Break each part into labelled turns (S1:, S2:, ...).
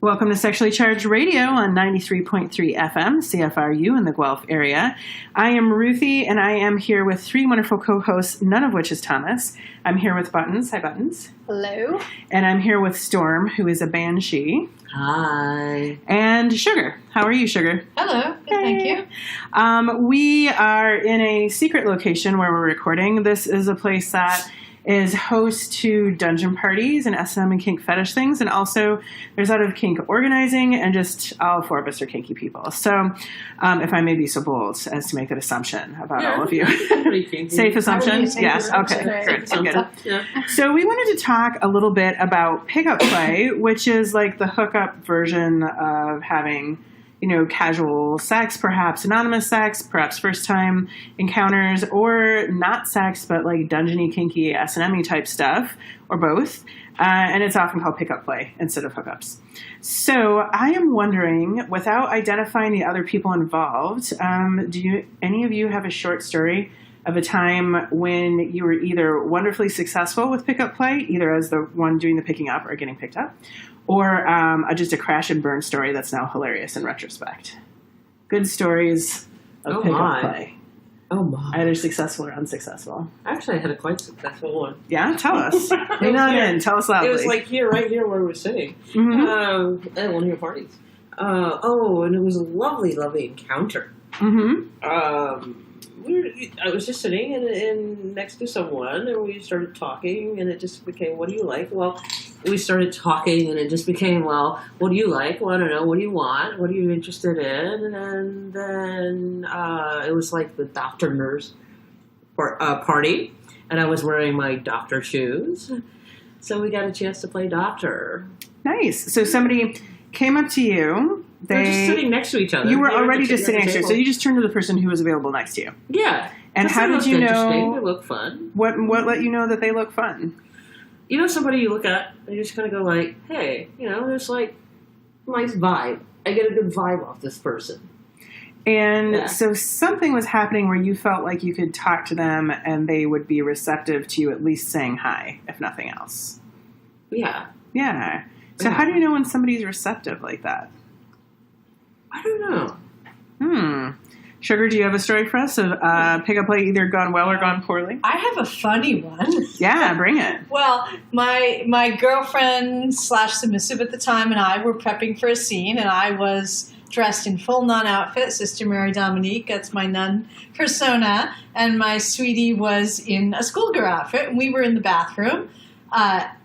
S1: Welcome to Sexually Charged Radio on 93.3 FM, CFRU in the Guelph area. I am Ruthie, and I am here with three wonderful co-hosts, none of which is Thomas. I'm here with Buttons. Hi, Buttons.
S2: Hello.
S1: And I'm here with Storm, who is a banshee.
S3: Hi.
S1: And Sugar. How are you, Sugar?
S2: Hello. Good, thank you.
S1: We are in a secret location where we're recording. This is a place that is host to dungeon parties and S&M and kink fetish things. And also there's a lot of kink organizing, and just all four of us are kinky people. So if I may be so bold as to make that assumption about all of you. Safe assumption? Yes. Okay. Great. So good. So we wanted to talk a little bit about pickup play, which is like the hookup version of having, you know, casual sex, perhaps anonymous sex, perhaps first time encounters, or not sex, but like dungeony, kinky, S&M-y type stuff, or both. And it's often called pickup play instead of hookups. So I am wondering, without identifying the other people involved, any of you have a short story of a time when you were either wonderfully successful with pickup play, either as the one doing the picking up or getting picked up, or just a crash and burn story that's now hilarious in retrospect? Good stories of pickup play.
S3: Oh, my.
S1: Either successful or unsuccessful.
S3: Actually, I had a quite successful one.
S1: Yeah? Tell us. Lean on in. Tell us loudly.
S3: It was like right here where we were sitting.
S1: Mm-hmm.
S3: At one of your parties. And it was a lovely, lovely encounter.
S1: Mm-hmm.
S3: I was just sitting and next to someone, and we started talking, and it just became, what do you like? Well, we started talking, and it just became, well, what do you like? Well, I don't know. What do you want? What are you interested in? And then it was like the doctor-nurse party, and I was wearing my doctor shoes. So we got a chance to play doctor.
S1: Nice. So somebody came up to you.
S3: They were just sitting next to each other.
S1: You were already just sitting next to you, so you just turned to the person who was available next to you.
S3: Yeah.
S1: And how did you know?
S3: They look fun.
S1: What let you know that they look fun?
S3: You know, somebody you look at, and you just kind of go like, hey, you know, there's like nice vibe. I get a good vibe off this person.
S1: And so something was happening where you felt like you could talk to them and they would be receptive to you at least saying hi, if nothing else.
S3: Yeah.
S1: Yeah. So how do you know when somebody's receptive like that?
S3: I don't know.
S1: Sugar, do you have a story for us of pickup play either gone well or gone poorly?
S2: I have a funny one.
S1: Yeah, bring it.
S2: Well, my girlfriend / submissive at the time and I were prepping for a scene, and I was dressed in full nun outfit, Sister Mary Dominique, that's my nun persona, and my sweetie was in a schoolgirl outfit, and we were in the bathroom at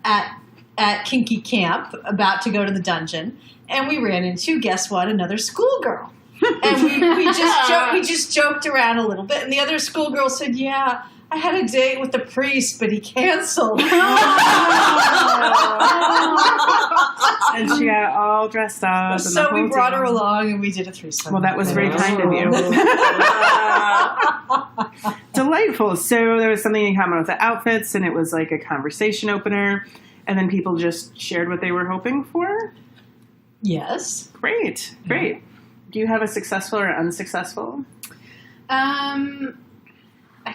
S2: Kinky Camp, about to go to the dungeon, and we ran into, guess what, another schoolgirl. And we just joked around a little bit, and the other schoolgirl said, yeah, I had a date with the priest, but he canceled.
S1: And she got all dressed up.
S2: So we brought her along, and we did a threesome.
S1: Well, that was very kind of you. Delightful. So there was something in common with the outfits, and it was like a conversation opener, and then people just shared what they were hoping for?
S2: Yes.
S1: Great. Do you have a successful or unsuccessful?
S4: I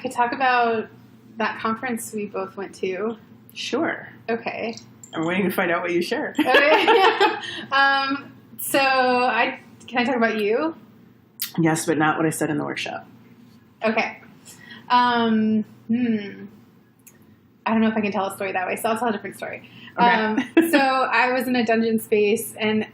S4: could talk about that conference we both went to.
S1: Sure.
S4: Okay.
S1: I'm waiting to find out what you share.
S4: Okay. So can I talk about you?
S1: Yes, but not what I said in the workshop.
S4: Okay. I don't know if I can tell a story that way, so I'll tell a different story.
S1: Okay.
S4: So I was in a dungeon space, and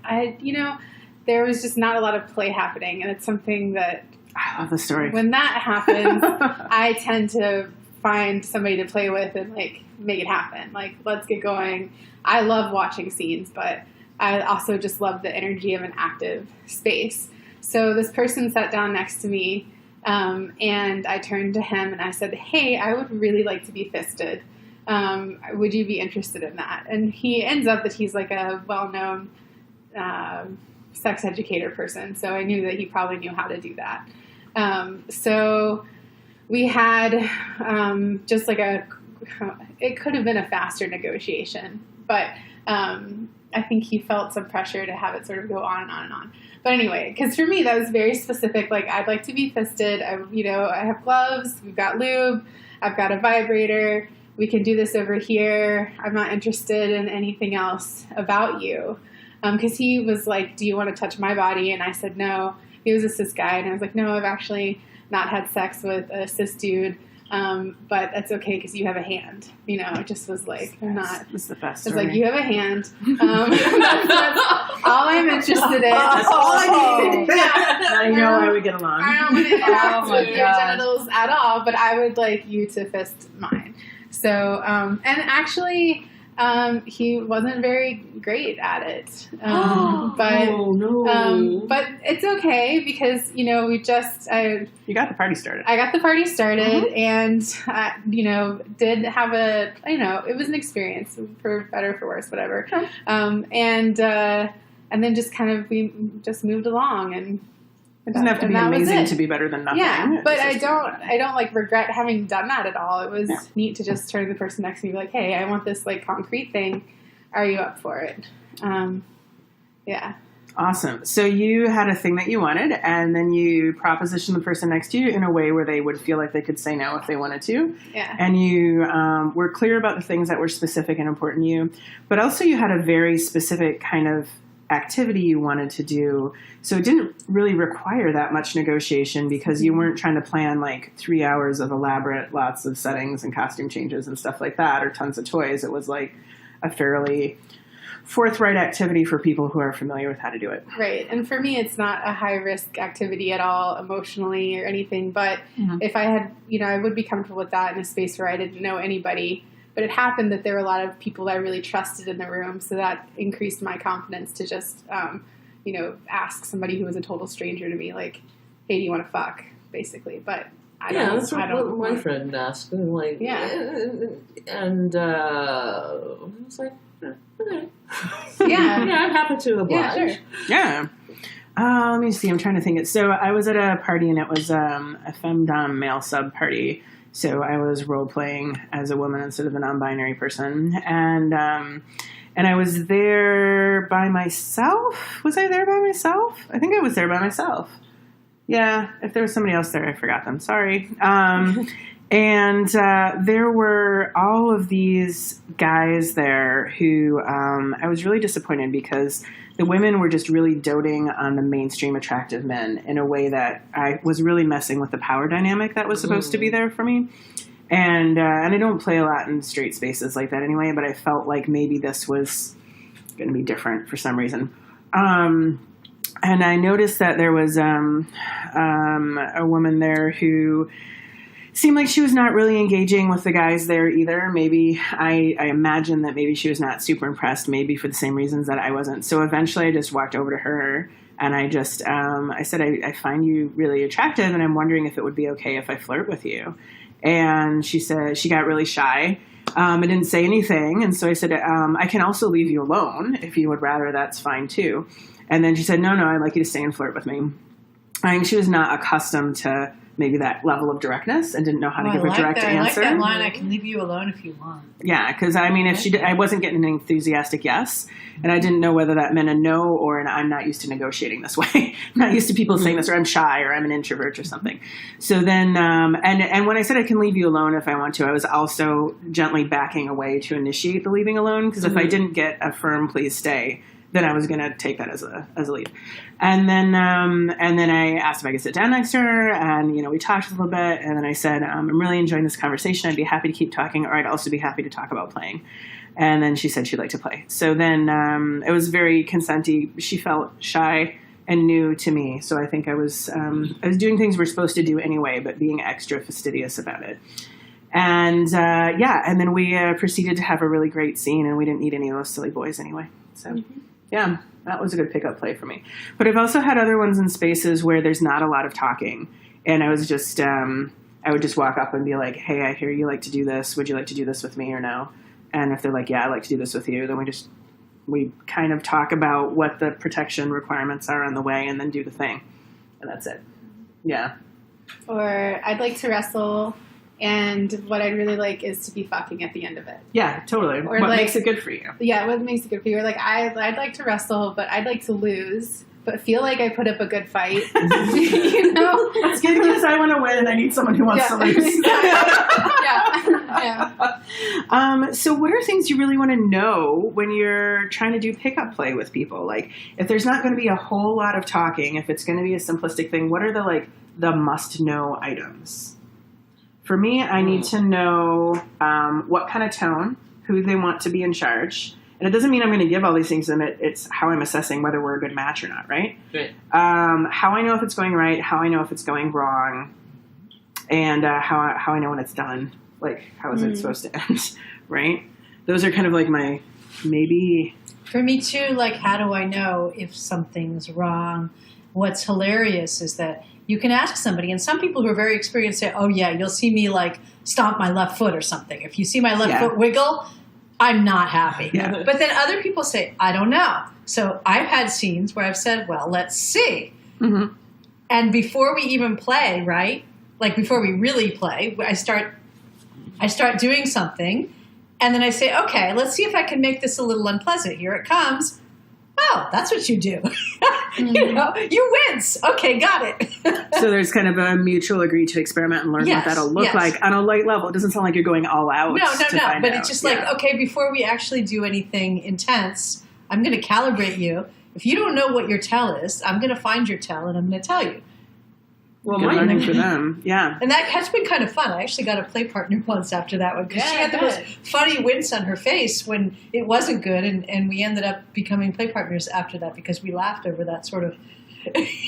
S4: there was just not a lot of play happening, and it's something that
S1: I love the story.
S4: When that happens, I tend to find somebody to play with and like make it happen. Like, let's get going. I love watching scenes, but I also just love the energy of an active space. So this person sat down next to me, and I turned to him and I said, hey, I would really like to be fisted. Would you be interested in that? And he ends up that he's like a well-known sex educator person. So I knew that he probably knew how to do that. So we had just like it could have been a faster negotiation, but I think he felt some pressure to have it sort of go on and on and on. But anyway, because for me, that was very specific. Like, I'd like to be fisted. I have gloves. We've got lube. I've got a vibrator. We can do this over here. I'm not interested in anything else about you. because he was like, do you want to touch my body? And I said no. He was a cis guy, and I was like, no, I've actually not had sex with a cis dude. But that's okay because you have a hand. It just was like, I'm not.
S1: It's the best.
S4: It's like, you have a hand. That's all I'm interested in.
S1: That's all I need.
S4: Yeah.
S1: I know how we get along.
S4: I don't want to interact
S2: Oh my
S4: with your
S2: God.
S4: genitals at all, but I would like you to fist mine. So, and actually, he wasn't very great at it. But
S3: Oh no.
S4: but it's okay because
S1: You got the party started.
S4: I got the party started and did have it was an experience for better or for worse, whatever. And then just kind of we just moved along and.
S1: It doesn't have to be amazing to be better than nothing.
S4: Yeah, but
S1: It's
S4: I don't like regret having done that at all. It was
S1: Yeah.
S4: neat to just turn to the person next to me and be like, hey, I want this like concrete thing. Are you up for it? Yeah.
S1: Awesome. So you had a thing that you wanted, and then you propositioned the person next to you in a way where they would feel like they could say no if they wanted to.
S4: Yeah.
S1: And you were clear about the things that were specific and important to you, but also you had a very specific kind of activity you wanted to do. So it didn't really require that much negotiation because you weren't trying to plan like 3 hours of elaborate lots of settings and costume changes and stuff like that or tons of toys. It was like a fairly forthright activity for people who are familiar with how to do it.
S4: Right. And for me, it's not a high risk activity at all emotionally or anything. But if I had, I would be comfortable with that in a space where I didn't know anybody. But it happened that there were a lot of people that I really trusted in the room. So that increased my confidence to just, ask somebody who was a total stranger to me, like, hey, do you want to fuck? Basically. But I don't
S3: that's what my friend asked. And like,
S4: Yeah.
S3: And I was like, okay.
S4: Yeah.
S3: Yeah, I'm happy to oblige.
S4: Yeah, sure.
S1: Yeah. Let me see. I'm trying to think. So I was at a party and it was a femdom male sub party. So I was role playing as a woman instead of a non-binary person, and I was there by myself. Was I there by myself? I think I was there by myself. Yeah, if there was somebody else there, I forgot them. Sorry. And there were all of these guys there who I was really disappointed because the women were just really doting on the mainstream attractive men in a way that I was really messing with the power dynamic that was supposed to be there for me. And I don't play a lot in straight spaces like that anyway, but I felt like maybe this was going to be different for some reason. And I noticed that there was a woman there who seemed like she was not really engaging with the guys there either. Maybe I imagine that maybe she was not super impressed, maybe for the same reasons that I wasn't. So eventually I just walked over to her and I just, I said, I find you really attractive and I'm wondering if it would be okay if I flirt with you. And she said, she got really shy. I didn't say anything. And so I said, I can also leave you alone if you would rather, that's fine too. And then she said, no, I'd like you to stay and flirt with me. I think she was not accustomed to maybe that level of directness and didn't know how to give a direct answer.
S2: I like that line, I can leave you alone if you want.
S1: Yeah, because I mean, if she did, I wasn't getting an enthusiastic yes, and I didn't know whether that meant a no or an I'm not used to negotiating this way. I'm not used to people saying this, or I'm shy, or I'm an introvert, or something. So then, and when I said I can leave you alone if I want to, I was also gently backing away to initiate the leaving alone, because if I didn't get a firm please stay, then I was going to take that as a lead. And then I asked if I could sit down next to her, and we talked a little bit, and then I said, I'm really enjoying this conversation. I'd be happy to keep talking, or I'd also be happy to talk about playing. And then she said she'd like to play. So then it was very consenty. She felt shy and new to me, so I think I was doing things we're supposed to do anyway, but being extra fastidious about it. And and then we proceeded to have a really great scene, and we didn't need any of those silly boys anyway. So. Yeah, that was a good pickup play for me. But I've also had other ones in spaces where there's not a lot of talking. And I was just, I would just walk up and be like, hey, I hear you like to do this. Would you like to do this with me or no? And if they're like, yeah, I'd like to do this with you, then we kind of talk about what the protection requirements are on the way and then do the thing. And that's it. Yeah.
S4: Or I'd like to wrestle, and what I'd really like is to be fucking at the end of it.
S1: Yeah, totally.
S4: Or
S1: what
S4: like,
S1: makes it good for you?
S4: Yeah, what makes it good for you? Or like, I'd like to wrestle, but I'd like to lose. but feel like I put up a good fight. You know?
S1: It's good because I want to win and I need someone who wants to lose.
S4: Yeah.
S1: So what are things you really want to know when you're trying to do pickup play with people? Like, if there's not going to be a whole lot of talking, if it's going to be a simplistic thing, what are the must-know items? For me, I need to know what kind of tone, who they want to be in charge. And it doesn't mean I'm going to give all these things to them. It's how I'm assessing whether we're a good match or not, right?
S3: Right.
S1: How I know if it's going right, how I know if it's going wrong, and how I know when it's done. Like, how is it supposed to end, right? Those are kind of like my maybe.
S2: For me too, like, how do I know if something's wrong? What's hilarious is that you can ask somebody, and some people who are very experienced say, oh yeah, you'll see me like stomp my left foot or something. If you see my left foot wiggle, I'm not happy.
S1: Yeah.
S2: But then other people say, I don't know. So I've had scenes where I've said, well, let's see.
S1: Mm-hmm.
S2: And before we even play, right? Like before we really play, I start doing something, and then I say, okay, let's see if I can make this a little unpleasant. Here it comes. Oh, that's what you do. You know, you wince. Okay, got it.
S1: So there's kind of a mutual agree to experiment and learn what that'll look like on a light level. It doesn't sound like you're going all out.
S2: No. But
S1: out.
S2: it's just like, okay, before we actually do anything intense, I'm going to calibrate you. If you don't know what your tell is, I'm going to find your tell and I'm going to tell you.
S1: Well, good learning for them. Yeah.
S2: And that has been kind of fun. I actually got a play partner once after that one because she had the
S4: good.
S2: most funny wince on her face when it wasn't good, and we ended up becoming play partners after that because we laughed over that sort of.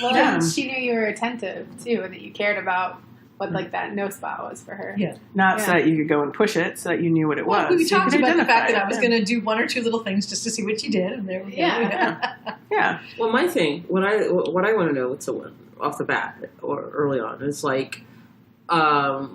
S4: Well, she knew you were attentive too, and that you cared about what like that no spot was for her.
S2: Yeah.
S1: Not so that you could go and push it, so that you knew what it was.
S2: We
S1: so you
S2: talked
S1: could
S2: about the fact
S1: identify
S2: that I was
S1: it.
S2: going to do one or two little things just to see what you did, and there we go.
S1: Yeah.
S3: Well, my thing, what I want to know, off the bat or early on, is like, are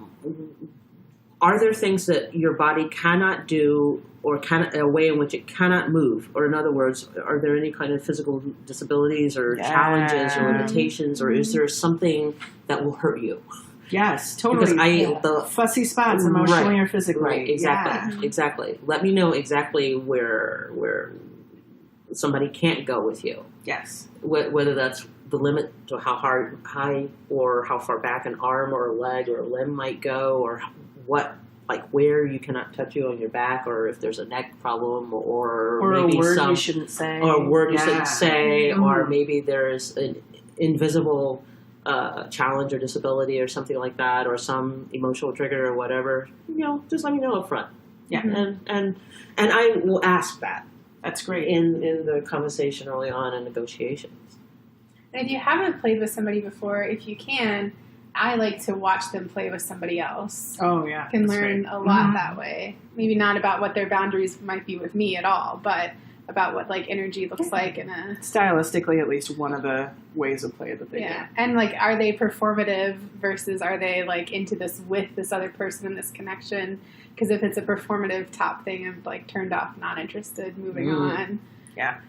S3: there things that your body cannot do, or a way in which it cannot move? Or in other words, are there any kind of physical disabilities or challenges or limitations, or is there something that will hurt you?
S1: Yes, totally.
S3: Because the
S1: fussy spots, emotionally or physically.
S3: Right, exactly, exactly. Let me know exactly where somebody can't go with you.
S1: Yes.
S3: Whether that's the limit to how high or how far back an arm or a leg or a limb might go, or where you cannot touch you on your back, or if there's a neck problem, or maybe
S1: a word you shouldn't say,
S3: or a word you shouldn't say, or maybe there's an invisible challenge or disability or something like that, or some emotional trigger or whatever. Just let me know up front.
S1: Yeah,
S3: and I will ask that.
S1: That's great
S3: in the conversation early on in negotiations.
S4: And if you haven't played with somebody before, if you can, I like to watch them play with somebody else.
S1: Oh, yeah.
S4: Can learn a lot that way. Maybe not about what their boundaries might be with me at all, but about what like energy looks like in a
S1: stylistically, at least one of the ways of play that they do.
S4: And like, are they performative versus are they like into this with this other person in this connection? Because if it's a performative top thing, I'm like turned off, not interested, moving on.
S1: Yeah.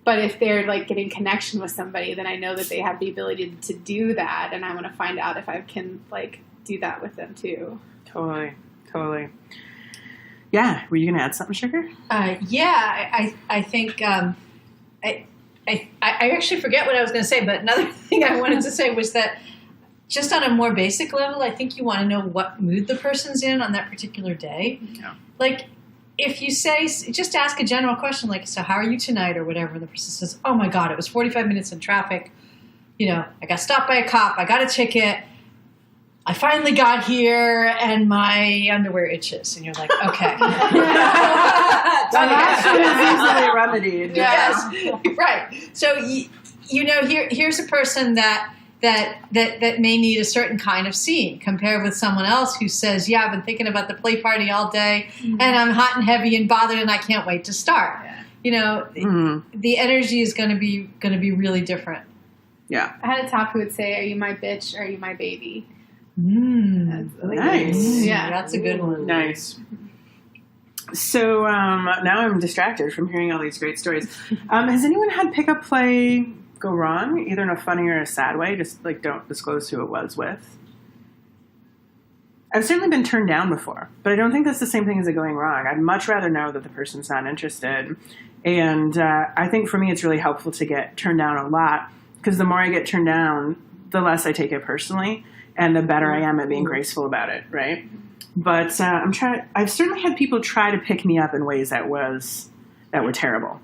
S4: But if they're like getting connection with somebody, then I know that they have the ability to do that, and I want to find out if I can like do that with them too.
S1: Totally. Yeah, were you going to add something, Sugar?
S2: I think I actually forget what I was going to say, but another thing I wanted to say was that just on a more basic level, I think you want to know what mood the person's in on that particular day.
S1: Yeah.
S2: Like, if you say, just ask a general question like, so how are you tonight or whatever, and the person says, oh my God, it was 45 minutes in traffic. I got stopped by a cop. I got a ticket. I finally got here and my underwear itches. And you're like, okay.
S1: That is easily remedied.
S2: Yes, right. So, here's a person that may need a certain kind of scene compared with someone else who says, yeah, I've been thinking about the play party all day and I'm hot and heavy and bothered and I can't wait to start. Yeah. The energy is going to be really different.
S1: Yeah.
S4: I had a top who would say, are you my bitch or are you my baby?
S1: Nice.
S2: Yeah, that's a good one.
S1: Nice. So now I'm distracted from hearing all these great stories. Has anyone had pickup play go wrong, either in a funny or a sad way? Just like don't disclose who it was with. I've certainly been turned down before, but I don't think that's the same thing as it going wrong. I'd much rather know that the person's not interested. And I think for me it's really helpful to get turned down a lot because the more I get turned down, the less I take it personally, and the better I am at being graceful about it, right? But I've certainly had people try to pick me up in ways that were terrible.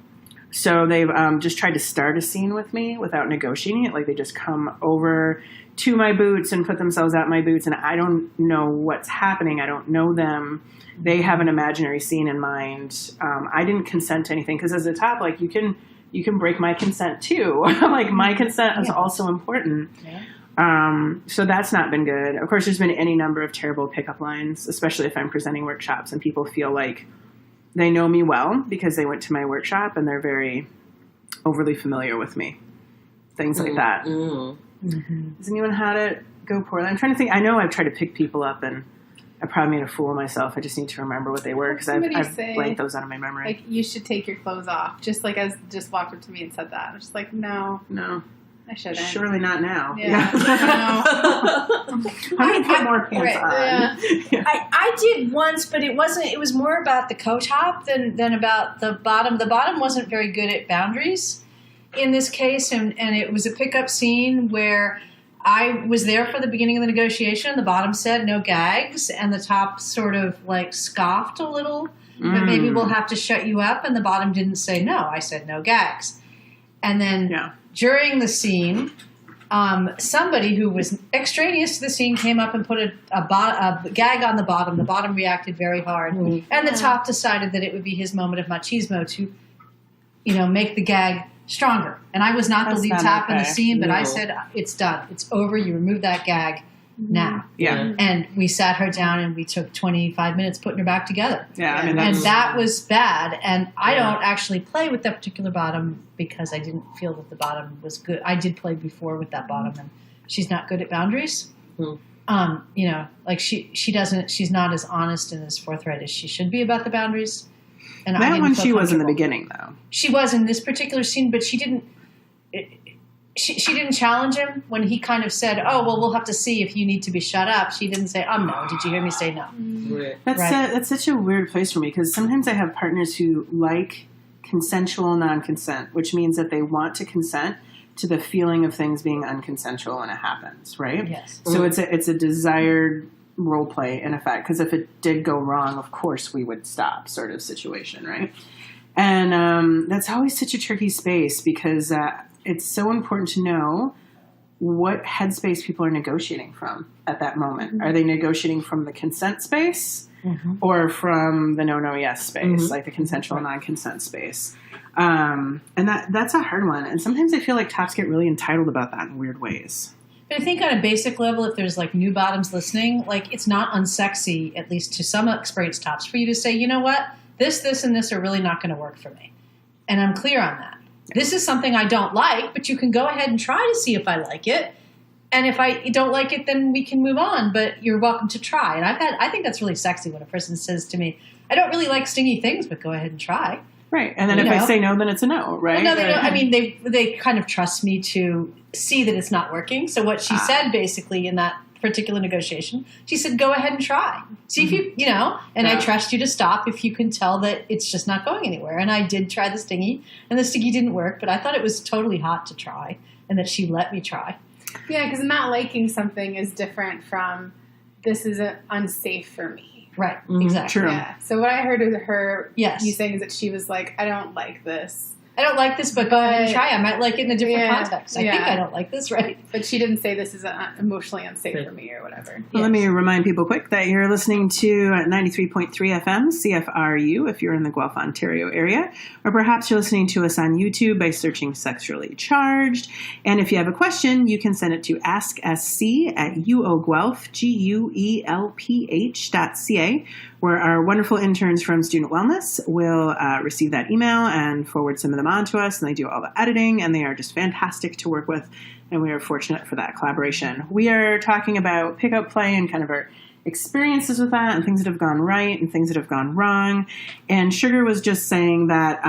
S1: So they've just tried to start a scene with me without negotiating it. Like, they just come over to my boots and put themselves at my boots, and I don't know what's happening. I don't know them. They have an imaginary scene in mind. I didn't consent to anything, because as a top, like, you can break my consent too. Like, my consent is also important. Yeah. So that's not been good. Of course, there's been any number of terrible pickup lines, especially if I'm presenting workshops and people feel like they know me well because they went to my workshop and they're very overly familiar with me. Things like that. Has anyone had it go poorly? I'm trying to think. I know I've tried to pick people up and I probably made a fool of myself. I just need to remember what they were, because I've blanked those out of my memory.
S4: Like, you should take your clothes off. Just like as just walked up to me and said that. I'm just like, no, I shouldn't.
S1: Surely not now.
S4: Yeah.
S1: I'm going to put more pants on.
S2: Yeah. I did once, but it was more about the co-top than about the bottom. The bottom wasn't very good at boundaries in this case, and it was a pickup scene where I was there for the beginning of the negotiation. The bottom said no gags, and the top sort of like scoffed a little, but maybe we'll have to shut you up. And the bottom didn't say no. I said no gags. And then during the scene, somebody who was extraneous to the scene came up and put a gag on the bottom. The bottom reacted very hard. And the top decided that it would be his moment of machismo to, make the gag stronger. And I was not the lead top in the scene, but I said, it's done. It's over. You remove that gag now.
S1: Yeah.
S2: And we sat her down and we took 25 minutes putting her back together.
S1: Yeah.
S2: And that was bad. And I don't actually play with that particular bottom because I didn't feel that the bottom was good. I did play before with that bottom, and she's not good at boundaries. Like she's not as honest and as forthright as she should be about the boundaries. And
S1: that one she was in the beginning, though.
S2: She was in this particular scene, but she didn't. She didn't challenge him when he kind of said, "Oh, well, we'll have to see if you need to be shut up." She didn't say, no. Did you hear me say no?"
S3: Right.
S1: That's such a weird place for me, because sometimes I have partners who like consensual non-consent, which means that they want to consent to the feeling of things being unconsensual when it happens, right?
S2: Yes.
S1: So it's a desired role play in effect, because if it did go wrong, of course we would stop, sort of situation, right? And that's always such a tricky space, because it's so important to know what headspace people are negotiating from at that moment. Are they negotiating from the consent space or from the no, yes space, like the consensual non-consent space? And that's a hard one. And sometimes I feel like tops get really entitled about that in weird ways.
S2: But I think on a basic level, if there's like new bottoms listening, like it's not unsexy, at least to some experienced tops, for you to say, you know what, this, and this are really not going to work for me. And I'm clear on that. This is something I don't like, but you can go ahead and try to see if I like it. And if I don't like it, then we can move on, but you're welcome to try. And I think that's really sexy when a person says to me, I don't really like stingy things, but go ahead and try.
S1: Right. And then I say no, then it's a no, right?
S2: Well, no, they don't. I mean, they kind of trust me to see that it's not working. So what she said basically in that particular negotiation, she said, go ahead and try. See if you and I trust you to stop if you can tell that it's just not going anywhere. And I did try the stingy, and the stingy didn't work, but I thought it was totally hot to try, and that she let me try.
S4: Yeah, because not liking something is different from this is unsafe for me.
S2: Right, exactly.
S1: True.
S4: Yeah. So what I heard of her,
S2: you
S4: saying is that she was like, I don't like this.
S2: I don't like this, but go ahead and try. I might like it in a different context. I think I don't like this, right?
S4: But she didn't say this is emotionally unsafe for me or whatever.
S1: Well, let me remind people quick that you're listening to 93.3 FM, CFRU, if you're in the Guelph, Ontario area. Or perhaps you're listening to us on YouTube by searching Sexually Charged. And if you have a question, you can send it to asksc@uoguelph, guelph.ca, where our wonderful interns from Student Wellness will receive that email and forward some of them on to us, and they do all the editing, and they are just fantastic to work with, and we are fortunate for that collaboration. We are talking about pickup play and kind of our experiences with that, and things that have gone right and things that have gone wrong. And Sugar was just saying that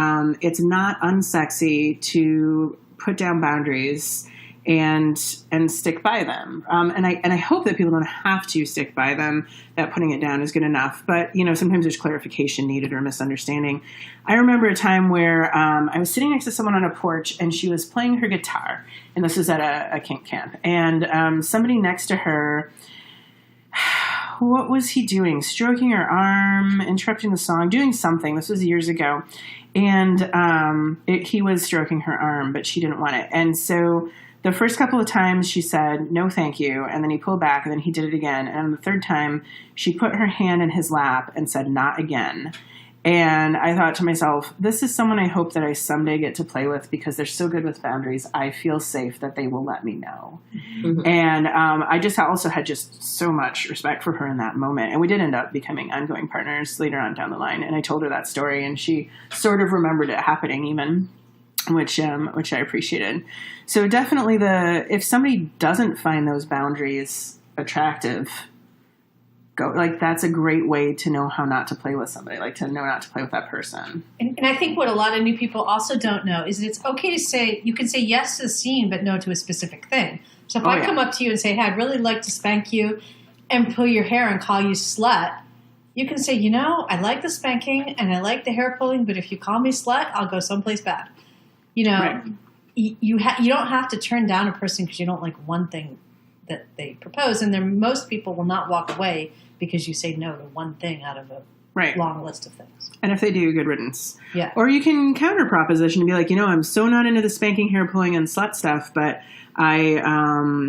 S1: it's not unsexy to put down boundaries and stick by them. And I hope that people don't have to stick by them, that putting it down is good enough. But, sometimes there's clarification needed or misunderstanding. I remember a time where I was sitting next to someone on a porch and she was playing her guitar. And this was at a kink camp. And somebody next to her, what was he doing? Stroking her arm, interrupting the song, doing something. This was years ago. And he was stroking her arm, but she didn't want it. And so the first couple of times she said, no, thank you. And then he pulled back and then he did it again. And the third time she put her hand in his lap and said, not again. And I thought to myself, this is someone I hope that I someday get to play with because they're so good with boundaries. I feel safe that they will let me know. Mm-hmm. And I just also had just so much respect for her in that moment. And we did end up becoming ongoing partners later on down the line. And I told her that story and she sort of remembered it happening even, which I appreciated. So definitely if somebody doesn't find those boundaries attractive, that's a great way to know how not to play with somebody, to know not to play with that person.
S2: And I think what a lot of new people also don't know is that it's okay to say, you can say yes to the scene, but no to a specific thing. So if I come up to you and say, hey, I'd really like to spank you and pull your hair and call you slut, you can say, I like the spanking and I like the hair pulling, but if you call me slut, I'll go someplace bad.
S1: Right.
S2: You don't have to turn down a person because you don't like one thing that they propose. And most people will not walk away because you say no to one thing out of a long list of things.
S1: And if they do, good riddance.
S2: Yeah.
S1: Or you can counter proposition and be like, I'm so not into the spanking, hair pulling, and slut stuff, but I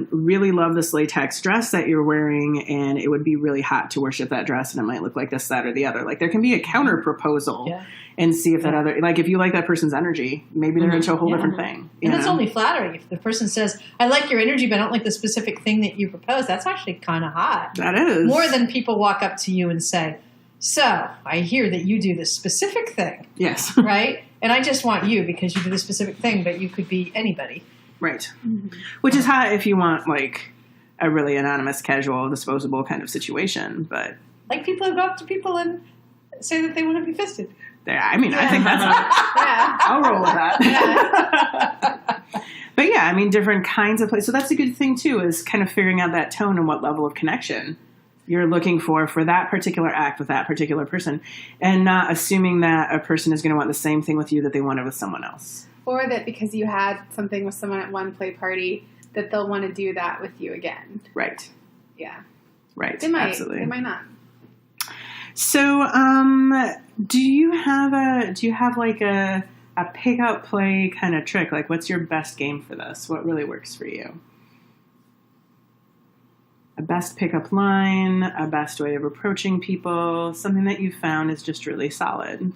S1: really love this latex dress that you're wearing, and it would be really hot to worship that dress, and it might look like this, that, or the other. There can be a counter proposal and see if that other, if you like that person's energy, maybe they're into a whole different thing.
S2: And that's only flattering. If the person says, I like your energy, but I don't like the specific thing that you propose, that's actually kind of hot.
S1: That is.
S2: More than people walk up to you and say, so I hear that you do this specific thing.
S1: Yes.
S2: Right? And I just want you because you do this specific thing, but you could be anybody.
S1: Right. Mm-hmm. Which is hot if you want, a really anonymous, casual, disposable kind of situation, but...
S2: people who go up to people and say that they want to be fisted.
S1: I think that's hot. I'll roll with that. But different kinds of places. So that's a good thing, too, is kind of figuring out that tone and what level of connection you're looking for that particular act with that particular person, and not assuming that a person is going to want the same thing with you that they wanted with someone else.
S4: Or that because you had something with someone at one play party, that they'll want to do that with you again.
S1: Right.
S4: Yeah.
S1: Right.
S4: They might.
S1: Absolutely.
S4: They might not.
S1: So, do you have a pick-up play kind of trick? What's your best game for this? What really works for you? A best pickup line, a best way of approaching people, something that you found is just really solid.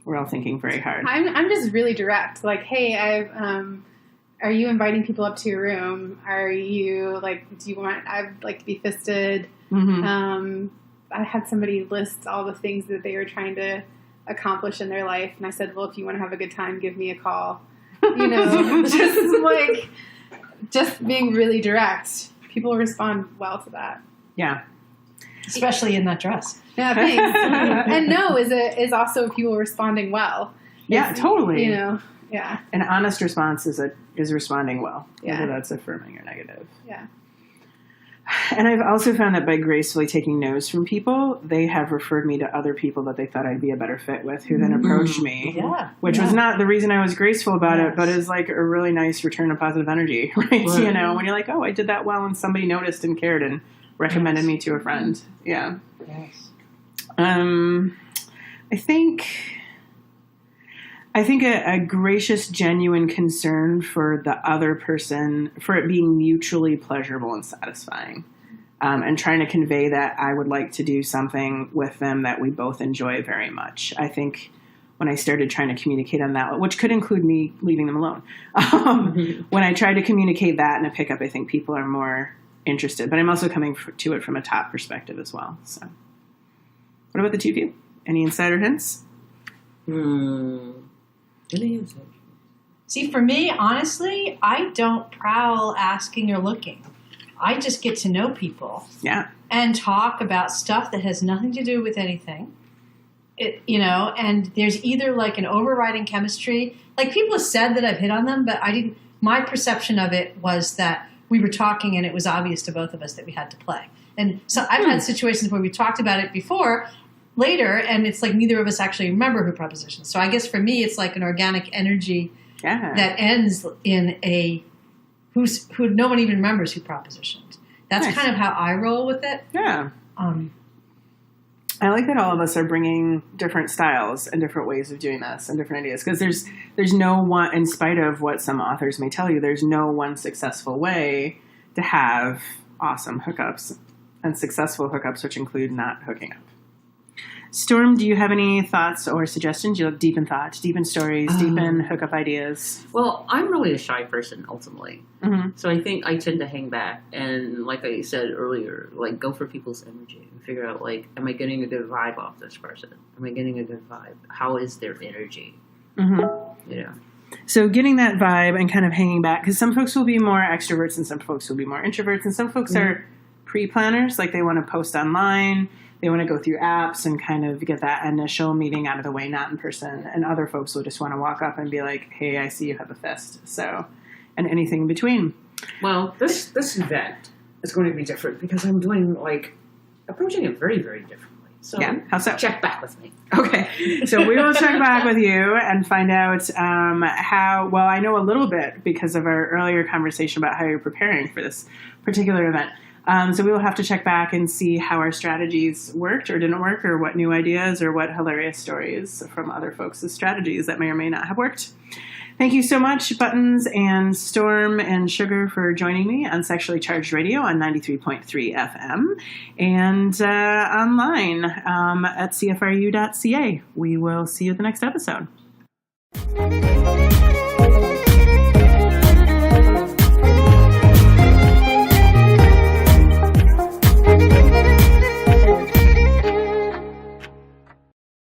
S1: We're all thinking very hard.
S4: I'm just really direct. Hey, are you inviting people up to your room? Are you do you want? I'd like to be fisted. Mm-hmm. I had somebody list all the things that they were trying to accomplish in their life, and I said, well, if you want to have a good time, give me a call. Just being really direct. People respond well to that.
S1: Yeah.
S2: Especially in that dress.
S4: Yeah, thanks. And no is also people responding well.
S1: Yeah, totally.
S4: Yeah.
S1: An honest response is responding well,
S4: whether
S1: that's affirming or negative.
S4: Yeah.
S1: And I've also found that by gracefully taking no's from people, they have referred me to other people that they thought I'd be a better fit with, who then approached me, which was not the reason I was graceful about it, but is a really nice return of positive energy, right? When you're oh, I did that well, and somebody noticed and cared and recommended me to a friend. Yeah.
S2: Yes.
S1: I think a gracious, genuine concern for the other person, for it being mutually pleasurable and satisfying, and trying to convey that I would like to do something with them that we both enjoy very much. I think when I started trying to communicate on that, which could include me leaving them alone, when I tried to communicate that in a pickup, I think people are more interested. But I'm also coming to it from a top perspective as well. So, what about the two of you? Any insider hints?
S2: See, for me, honestly, I don't prowl asking or looking. I just get to know people.
S1: Yeah.
S2: And talk about stuff that has nothing to do with anything. And there's either an overriding chemistry. People have said that I've hit on them, but my perception of it was that we were talking and it was obvious to both of us that we had to play. And so I've had situations where we talked about it before, later, and it's like neither of us actually remember who propositioned. So I guess for me, it's like an organic energy that ends in a who no one even remembers who propositioned. That's kind of how I roll with it.
S1: Yeah. I like that all of us are bringing different styles and different ways of doing this and different ideas, because there's no one, in spite of what some authors may tell you, there's no one successful way to have awesome hookups and successful hookups, which include not hooking up. Storm, do you have any thoughts or suggestions? You look deep in thought, deep in stories, deep in hookup ideas.
S3: Well, I'm really a shy person, ultimately.
S1: Mm-hmm.
S3: So I think I tend to hang back and, like I said earlier, like go for people's energy and figure out, like, am I getting a good vibe off this person? Am I getting a good vibe? How is their energy?
S1: Mm-hmm.
S3: You know.
S1: So getting that vibe and kind of hanging back, because some folks will be more extroverts and some folks will be more introverts, and some folks are pre-planners, like they want to post online. They want to go through apps and kind of get that initial meeting out of the way, not in person. And other folks will just want to walk up and be like, hey, I see you have a fist. So, and anything in between.
S3: Well, this event is going to be different because I'm doing, like, approaching it very, very differently. So,
S1: how so?
S3: Check back with me.
S1: Okay. So we will check back with you and find out how, well, I know a little bit because of our earlier conversation about how you're preparing for this particular event. So we will have to check back and see how our strategies worked or didn't work, or what new ideas or what hilarious stories from other folks' strategies that may or may not have worked. Thank you so much, Buttons and Storm and Sugar, for joining me on Sexually Charged Radio on 93.3 FM and online at cfru.ca. We will see you at the next episode.